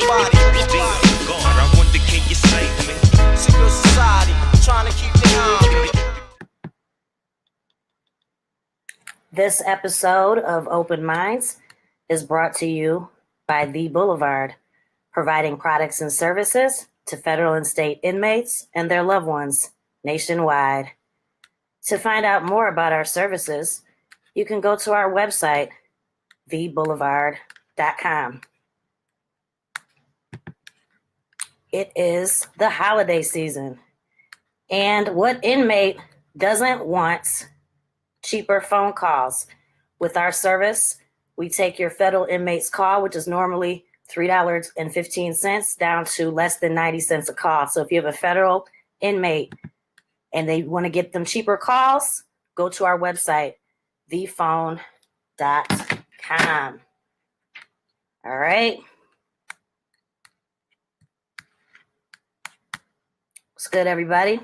body. God, I wonder, can you save me? Secret society, trying to keep the army. This episode of Open Minds is brought to you by The Boulevard, providing products and services to federal and state inmates and their loved ones nationwide. To find out more about our services, you can go to our website, theboulevard.com. It is the holiday season, and what inmate doesn't want cheaper phone calls? With our service, we take your federal inmate's call, which is normally $3.15, down to less than 90 cents a call. So if you have a federal inmate and they want to get them cheaper calls, go to our website, thephone.com. All right. What's good, everybody?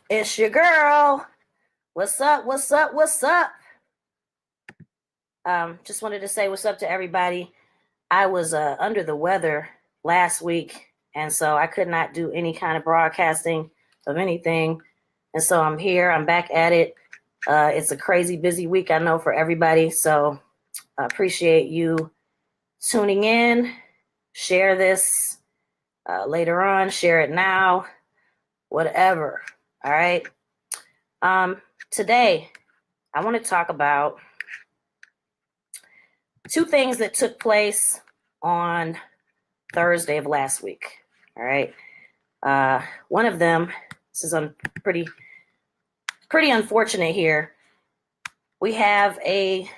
It's your girl. What's up? What's up? What's up? Just wanted to say what's up to everybody. I was under the weather last week, and so I could not do any kind of broadcasting of anything. And so I'm here. I'm back at it. It's a crazy busy week, I know, for everybody. So I appreciate you tuning in. Share this later on. Share it now. Whatever. All right. Today, I want to talk about two things that took place on Thursday of last week. All right. One of them, this is pretty unfortunate here. We have a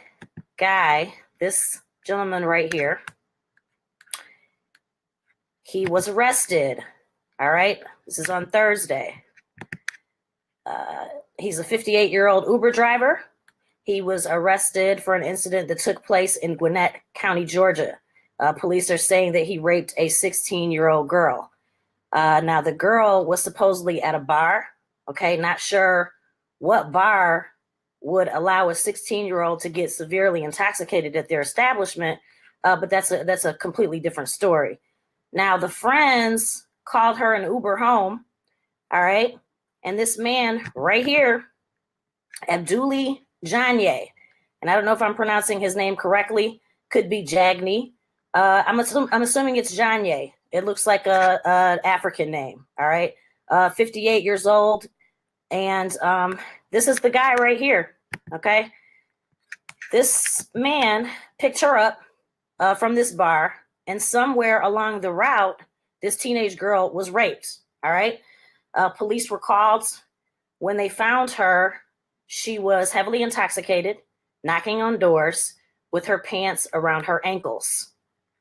guy, this gentleman right here. He was arrested. All right. This is on Thursday. He's a 58-year-old Uber driver. He was arrested for an incident that took place in Gwinnett County, Georgia. Police are saying that he raped a 16-year-old girl. Now, the girl was supposedly at a bar. Okay, not sure what bar would allow a 16-year-old to get severely intoxicated at their establishment, but that's a completely different story. Now, the friends called her an Uber home. All right. And this man right here, Abduli Janye, and I don't know if I'm pronouncing his name correctly, could be Jagny. I'm assuming it's Janye. It looks like a African name. All right. 58 years old. And this is the guy right here. Okay. This man picked her up from this bar, and somewhere along the route, this teenage girl was raped. All right. Police were called. When they found her, she was heavily intoxicated, knocking on doors with her pants around her ankles.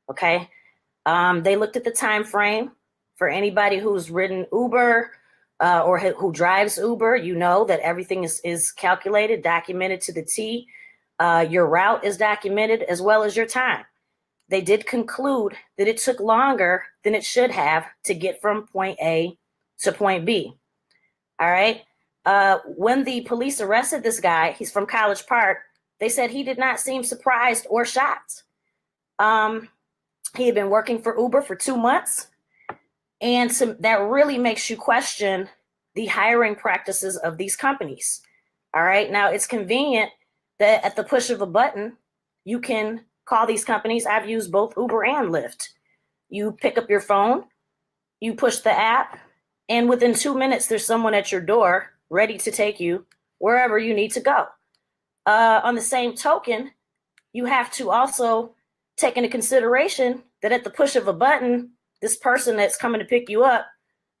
Okay. They looked at the time frame. For anybody who's ridden Uber or who drives Uber, you know that everything is calculated, documented to the T. Your route is documented as well as your time. They did conclude that it took longer than it should have to get from point A to point B. All right. When the police arrested this guy, he's from College Park, they said he did not seem surprised or shocked. He had been working for Uber for 2 months. And that really makes you question the hiring practices of these companies. All right. Now, it's convenient that at the push of a button, you can call these companies. I've used both Uber and Lyft. You pick up your phone, you push the app, and within 2 minutes, there's someone at your door ready to take you wherever you need to go. On the same token, you have to also take into consideration that at the push of a button, this person that's coming to pick you up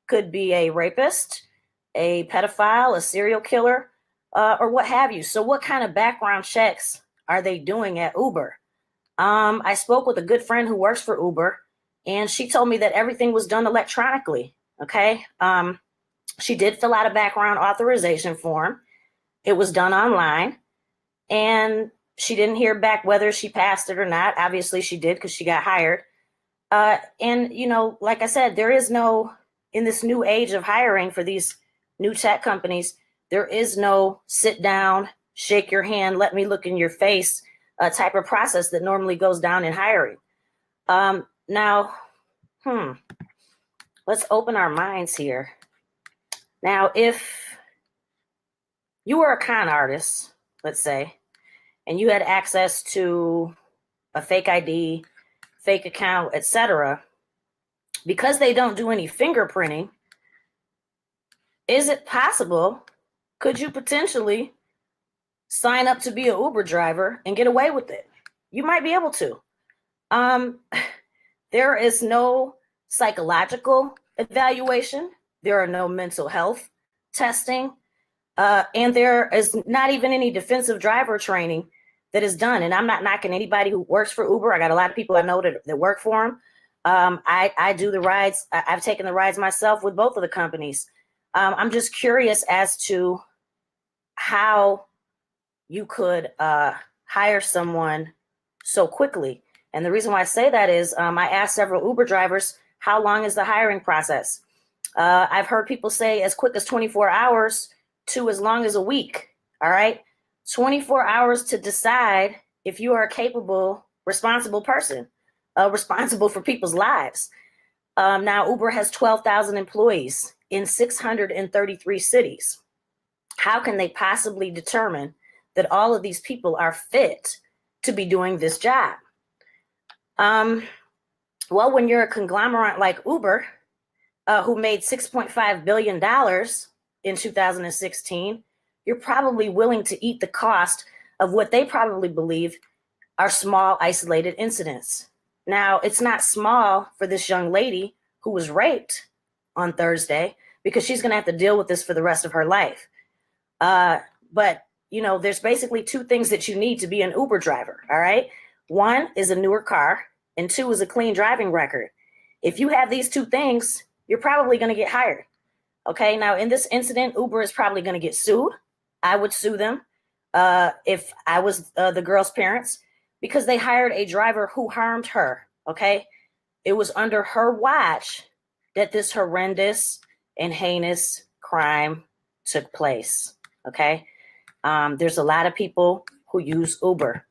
could be a rapist, a pedophile, a serial killer, or what have you. So what kind of background checks are they doing at Uber? I spoke with a good friend who works for Uber, and she told me that everything was done electronically. Okay. She did fill out a background authorization form. It was done online, and she didn't hear back whether she passed it or not. Obviously she did, because she got hired. And, you know, like I said, there is no, in this new age of hiring for these new tech companies, there is no sit down, shake your hand, let me look in your face type of process that normally goes down in hiring. Now, let's open our minds here. Now, if you were a con artist, let's say, and you had access to a fake ID, fake account, etc., because they don't do any fingerprinting, is it possible, could you potentially sign up to be an Uber driver and get away with it? You might be able to. There is no psychological evaluation. There are no mental health testing. And there is not even any defensive driver training that is done. And I'm not knocking anybody who works for Uber. I got a lot of people I know that work for them. I do the rides. I've taken the rides myself with both of the companies. I'm just curious as to how you could hire someone so quickly. And the reason why I say that is I asked several Uber drivers, how long is the hiring process? I've heard people say as quick as 24 hours to as long as a week. All right. 24 hours to decide if you are a capable, responsible person, responsible for people's lives. Now, Uber has 12,000 employees in 633 cities. How can they possibly determine that all of these people are fit to be doing this job? Well, when you're a conglomerate like Uber, who made $6.5 billion in 2016, you're probably willing to eat the cost of what they probably believe are small, isolated incidents. Now, it's not small for this young lady who was raped on Thursday, because she's going to have to deal with this for the rest of her life. But, you know, there's basically two things that you need to be an Uber driver. All right. One is a newer car, and two is a clean driving record. If you have these two things, you're probably going to get hired. Okay. Now, in this incident, Uber is probably going to get sued. I would sue them if I was the girl's parents, because they hired a driver who harmed her. Okay. It was under her watch that this horrendous and heinous crime took place. Okay. There's a lot of people who use Uber.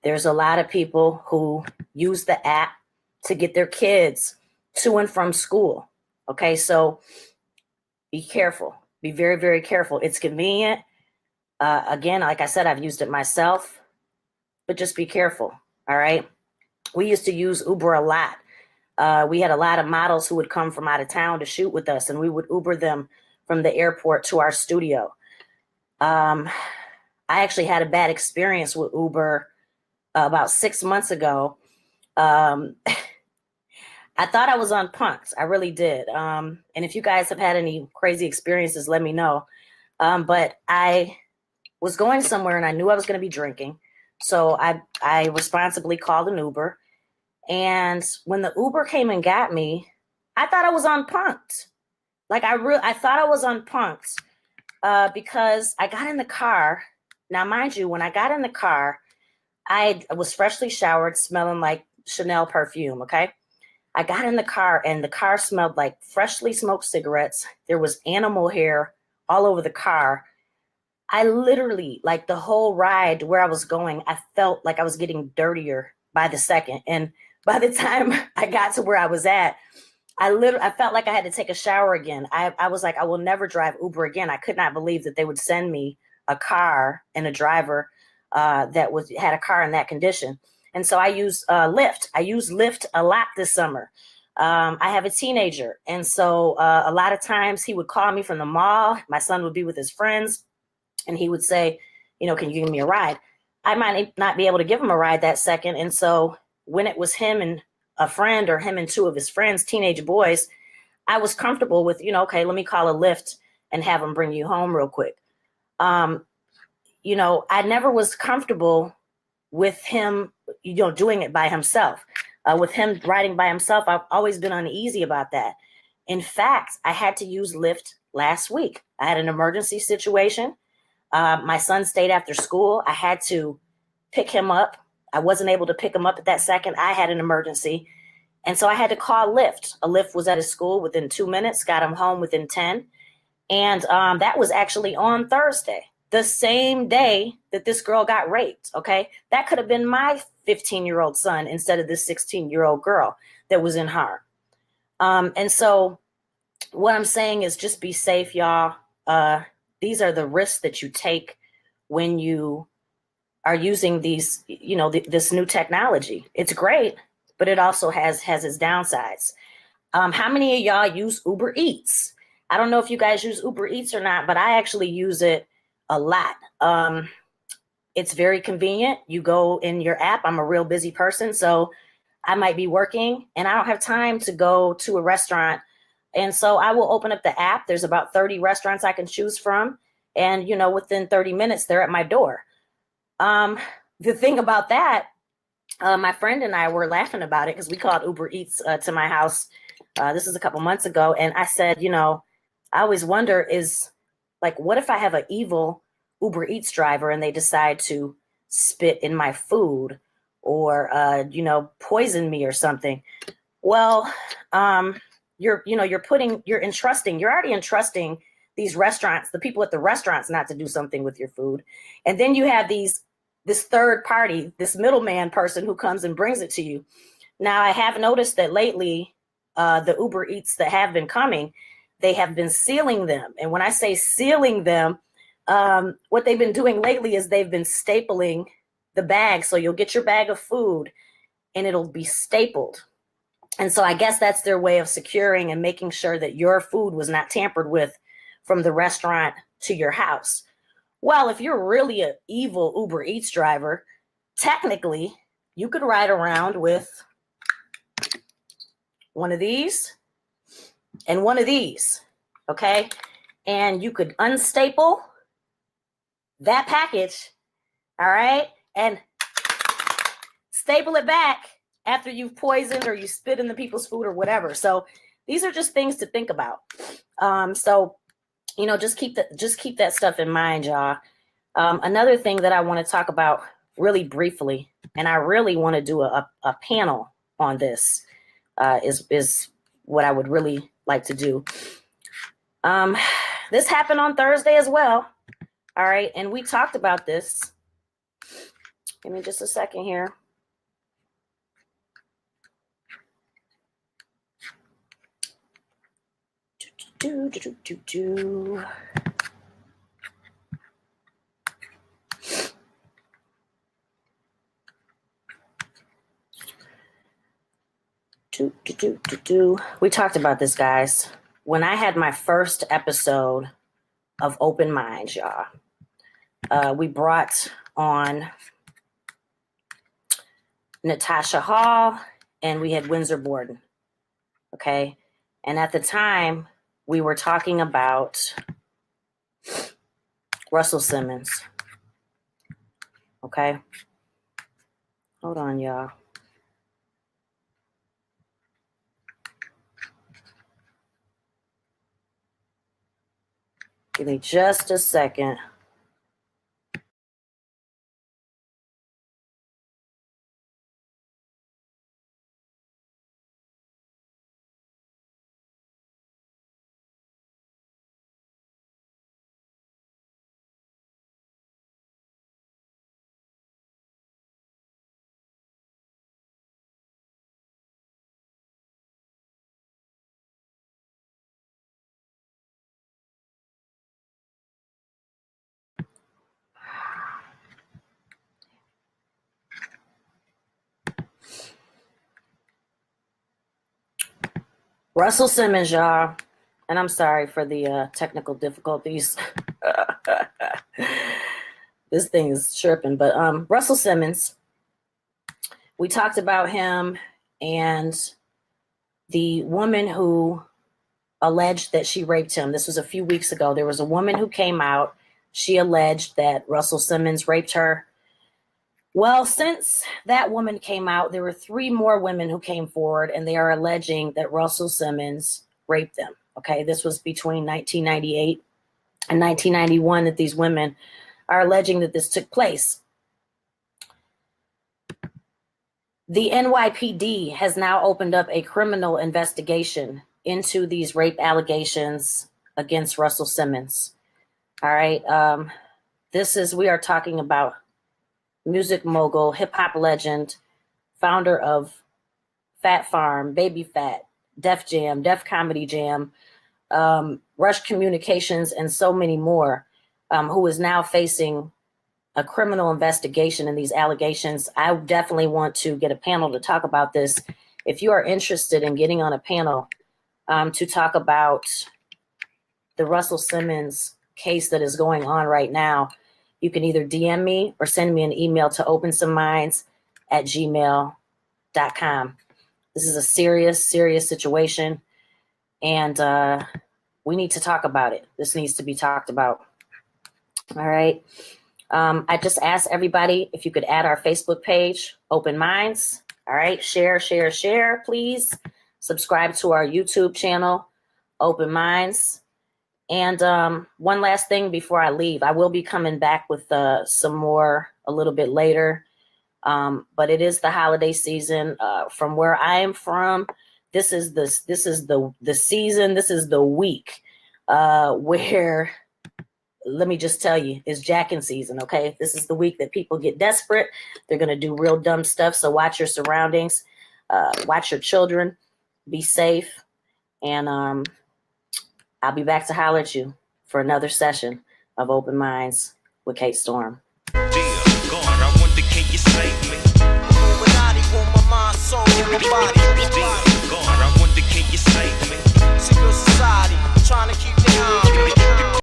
There's a lot of people who use the app to get their kids to and from school. Okay. So be careful. Be very, very careful. It's convenient. Again, like I said, I've used it myself, but just be careful. All right. We used to use Uber a lot. We had a lot of models who would come from out of town to shoot with us, and we would Uber them from the airport to our studio. I actually had a bad experience with Uber about 6 months ago. I thought I was on punks. I really did. And if you guys have had any crazy experiences, let me know. But I was going somewhere and I knew I was going to be drinking. So I responsibly called an Uber. And when the Uber came and got me, I thought I was on punked. Like I thought I was on punked because I got in the car. Now, mind you, when I got in the car, I was freshly showered, smelling like Chanel perfume. Okay. I got in the car and the car smelled like freshly smoked cigarettes. There was animal hair all over the car. I literally, like the whole ride where I was going, I felt like I was getting dirtier by the second. And by the time I got to where I was at, I felt like I had to take a shower again. I was like, I will never drive Uber again. I could not believe that they would send me a car and a driver that had a car in that condition. And so I use Lyft. I use Lyft a lot this summer. I have a teenager. And so a lot of times he would call me from the mall. My son would be with his friends and he would say, you know, can you give me a ride? I might not be able to give him a ride that second. And so when it was him and a friend or him and two of his friends, teenage boys, I was comfortable with, you know, okay, let me call a Lyft and have him bring you home real quick. You know, I never was comfortable with him, you know, doing it by himself. With him riding by himself, I've always been uneasy about that. In fact, I had to use Lyft last week. I had an emergency situation. My son stayed after school. I had to pick him up. I wasn't able to pick him up at that second. I had an emergency. And so I had to call Lyft. A Lyft was at his school within 2 minutes, got him home within 10. And that was actually on Thursday, the same day that this girl got raped. Okay. That could have been my 15-year-old son instead of this 16-year-old girl that was in harm. And so what I'm saying is just be safe, y'all. These are the risks that you take when you are using these, this new technology. It's great, but it also has its downsides. How many of y'all use Uber Eats? I don't know if you guys use Uber Eats or not, but I actually use it a lot. It's very convenient. You go in your app. I'm a real busy person, so I might be working and I don't have time to go to a restaurant. And so I will open up the app. There's about 30 restaurants I can choose from. And, within 30 minutes, they're at my door. The thing about that, my friend and I were laughing about it because we called Uber Eats to my house. This is a couple months ago. And I said, I always wonder what if I have an evil Uber Eats driver and they decide to spit in my food or, poison me or something? Well, you're already entrusting these restaurants, the people at the restaurants, not to do something with your food. And then you have this third party, this middleman person who comes and brings it to you. Now, I have noticed that lately, the Uber Eats that have been coming, they have been sealing them. And when I say sealing them, what they've been doing lately is they've been stapling the bag. So you'll get your bag of food and it'll be stapled. And so I guess that's their way of securing and making sure that your food was not tampered with from the restaurant to your house. Well, if you're really an evil Uber Eats driver, technically you could ride around with one of these and one of these, okay? And you could unstaple that package, all right? And staple it back after you've poisoned or you spit in the people's food or whatever. So these are just things to think about. Just keep that stuff in mind, y'all. Another thing that I want to talk about really briefly, and I really want to do a panel on this, is what I would really like to do. This happened on Thursday as well. All right. And we talked about this. Give me just a second here. We talked about this, guys. When I had my first episode of Open Minds, y'all, we brought on Natasha Hall and we had Windsor Borden. Okay. And at the time, we were talking about Russell Simmons. Okay. Hold on, y'all. Give me just a second. Russell Simmons, y'all. And I'm sorry for the technical difficulties. This thing is tripping. But Russell Simmons, we talked about him and the woman who alleged that she raped him. This was a few weeks ago. There was a woman who came out. She alleged that Russell Simmons raped her. Well, since that woman came out, there were 3 more women who came forward, and they are alleging that Russell Simmons raped them. Okay, this was between 1998 and 1991 that these women are alleging that this took place. The NYPD has now opened up a criminal investigation into these rape allegations against Russell Simmons. All right. We are talking about music mogul, hip hop legend, founder of Fat Farm, Baby Fat, Def Jam, Def Comedy Jam, Rush Communications, and so many more, who is now facing a criminal investigation in these allegations. I definitely want to get a panel to talk about this. If you are interested in getting on a panel to talk about the Russell Simmons case that is going on right now, you can either DM me or send me an email to opensomeminds@gmail.com. This is a serious, serious situation, and we need to talk about it. This needs to be talked about. All right. I just asked everybody if you could add our Facebook page, Open Minds. All right. Share, share, share, please. Subscribe to our YouTube channel, Open Minds. And one last thing before I leave, I will be coming back with some more a little bit later. But it is the holiday season. From where I am from, this is the season. This is the week where, let me just tell you, it's jacking season. Okay, this is the week that people get desperate. They're gonna do real dumb stuff. So watch your surroundings, watch your children, be safe, and I'll be back to holler at you for another session of Open Minds with Cate Storm. Dear God, I wonder, can you save me? Illuminati want my mind, soul, and my body. Dear God, I wonder, can you save me?